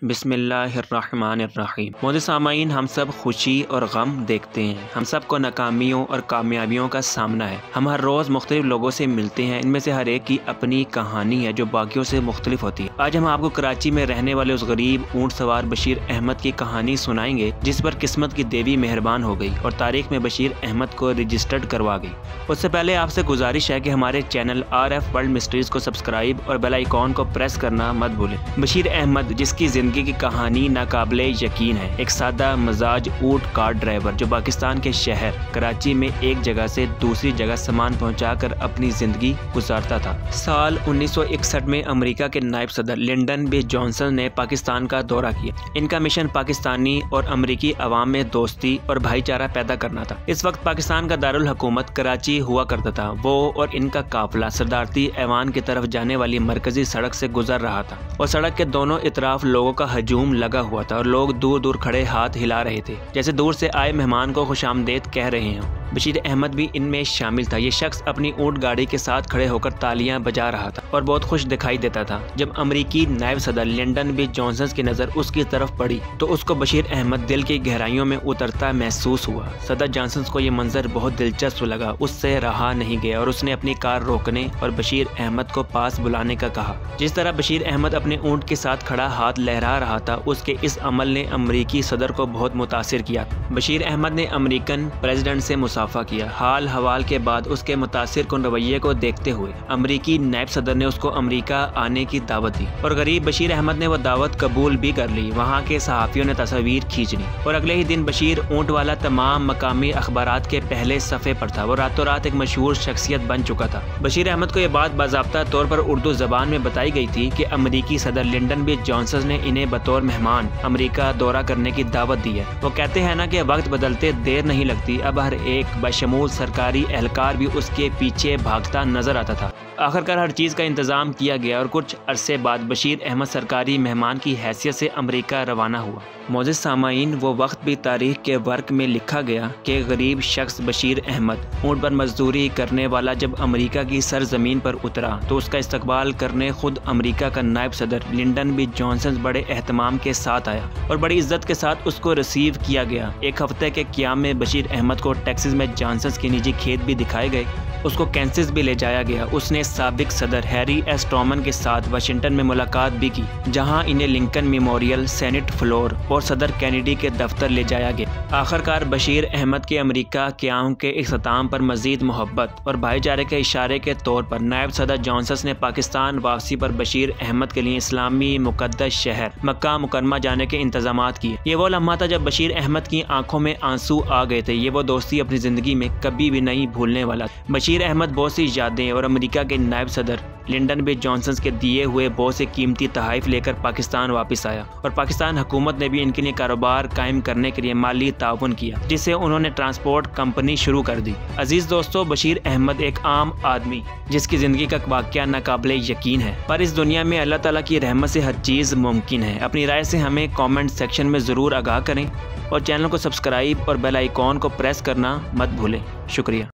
बिस्मिल्लाहिर्रहमानिर्रहीम। मोहतरम सामाईन, हम सब खुशी और गम देखते हैं। हम सब को नाकामियों और कामयाबियों का सामना है। हम हर रोज़ मुख्तलिफ लोगों से मिलते हैं। इनमें से हर एक की अपनी कहानी है जो बाकियों से मुख्तलिफ होती है। आज हम आपको कराची में रहने वाले उस गरीब ऊँट सवार बशीर अहमद की कहानी सुनाएंगे जिस पर किस्मत की देवी मेहरबान हो गई और तारीख में बशीर अहमद को रजिस्टर्ड करवा गई। उससे पहले आपसे गुजारिश है कि हमारे चैनल RF वर्ल्ड मिस्ट्रीज़ को सब्सक्राइब और बेल आइकॉन को प्रेस करना मत भूलें। बशीर अहमद, जिसकी ज़िंदगी की कहानी नाकाबिले यकीन है, एक सादा मजाज ऊँट कार ड्राइवर जो पाकिस्तान के शहर कराची में एक जगह से दूसरी जगह सामान पहुंचाकर अपनी ज़िंदगी गुजारता था। साल 1961 में अमेरिका के नायब सदर लिंडन बी जॉनसन ने पाकिस्तान का दौरा किया। इनका मिशन पाकिस्तानी और अमेरिकी अवाम में दोस्ती और भाईचारा पैदा करना था। इस वक्त पाकिस्तान का दारुल हुकूमत कराची हुआ करता था। वो और इनका काफिला सदारती ऐवान की तरफ जाने वाली मरकजी सड़क से गुजर रहा था और सड़क के दोनों इतराफ लोगों का हजूम लगा हुआ था और लोग दूर दूर खड़े हाथ हिला रहे थे जैसे दूर से आए मेहमान को खुशामदीद कह रहे हों। बशीर अहमद भी इनमें शामिल था। ये शख्स अपनी ऊँट गाड़ी के साथ खड़े होकर तालियां बजा रहा था और बहुत खुश दिखाई देता था। जब अमेरिकी नायब सदर लिंडन बी जॉनसन की नज़र उसकी तरफ पड़ी तो उसको बशीर अहमद दिल की गहराइयों में उतरता महसूस हुआ। सदर जॉनसन को ये मंजर बहुत दिलचस्प लगा। उससे रहा नहीं गया और उसने अपनी कार रोकने और बशीर अहमद को पास बुलाने का कहा। जिस तरह बशीर अहमद अपने ऊँट के साथ खड़ा हाथ लहरा रहा था, उसके इस अमल ने अमेरिकी सदर को बहुत मुतासिर किया। बशीर अहमद ने अमेरिकन प्रेसिडेंट से मुसाफा किया। हाल हवाल के बाद उसके मुतासिर कुन रवैये को देखते हुए अमेरिकी नायब सदर ने उसको अमेरिका आने की दावत दी और गरीब बशीर अहमद ने वह दावत कबूल भी कर ली। वहाँ के सहाफ़ियों ने तस्वीर खींच ली और अगले ही दिन बशीर ऊँट वाला तमाम मकामी अखबारात के पहले सफ़े पर था। वो रातों रात एक मशहूर शख्सियत बन चुका था। बशीर अहमद को यह बात बाज़ाब्ता तौर पर उर्दू ज़बान में बताई गई थी कि अमेरिकी सदर लिंडन बी जॉनसन ने इन्हें बतौर मेहमान अमेरिका दौरा करने की दावत दी है। वो कहते हैं ना कि वक्त बदलते देर नहीं लगती। अब हर एक बशमूल सरकारी एहलकार भी उसके पीछे भागता नजर आता था। आखिरकार हर चीज़ का इंतज़ाम किया गया और कुछ अरसे बाद बशीर अहमद सरकारी मेहमान की हैसियत से अमेरिका रवाना हुआ। मोअज़्ज़िज़ सामाईन, वो वक्त भी तारीख के वर्क में लिखा गया कि गरीब शख्स बशीर अहमद ऊँट पर मजदूरी करने वाला जब अमेरिका की सरजमीन पर उतरा तो उसका इस्तकबाल करने खुद अमेरिका का नायब सदर लिंडन बी जॉनसन बड़े एहतमाम के साथ आया और बड़ी इज्जत के साथ उसको रिसीव किया गया। एक हफ्ते के क़याम में बशीर अहमद को टेक्सास में जॉनसन के निजी खेत भी दिखाए गए। उसको कैंसस भी ले जाया गया। उसने साबिक सदर हैरी एस ट्रूमन के साथ वाशिंगटन में मुलाकात भी की, जहां इन्हें लिंकन मेमोरियल, सेनेट फ्लोर और सदर कैनेडी के दफ्तर ले जाया गया। आखिरकार बशीर अहमद के अमेरिका क़याम के इख्तिताम पर मज़ीद मोहब्बत और भाईचारे के इशारे के तौर पर नायब सदर जॉनसन ने पाकिस्तान वापसी पर बशीर अहमद के लिए इस्लामी मुक़द्दस शहर मक्का मुकरमा जाने के इंतजामात किए। ये वो लम्हा था जब बशीर अहमद की आंखों में आंसू आ गए थे। ये वो दोस्ती अपनी ज़िंदगी में कभी भी नहीं भूलने वाला। बशीर अहमद बहुत सी यादें और अमेरिका के नायब सदर लिंडन बी जॉनसन के दिए हुए बहुत से कीमती तोहफ़े लेकर पाकिस्तान वापस आया और पाकिस्तान हुकूमत ने भी इनके लिए कारोबार कायम करने के लिए माली ताउन किया, जिससे उन्होंने ट्रांसपोर्ट कंपनी शुरू कर दी। अजीज़ दोस्तों, बशीर अहमद एक आम आदमी जिसकी ज़िंदगी का वाक़या नाकाबिले यकीन है, पर इस दुनिया में अल्लाह ताला की रहमत से हर चीज़ मुमकिन है। अपनी राय से हमें कॉमेंट सेक्शन में ज़रूर आगाह करें और चैनल को सब्सक्राइब और बेल आइकॉन को प्रेस करना मत भूलें। शुक्रिया।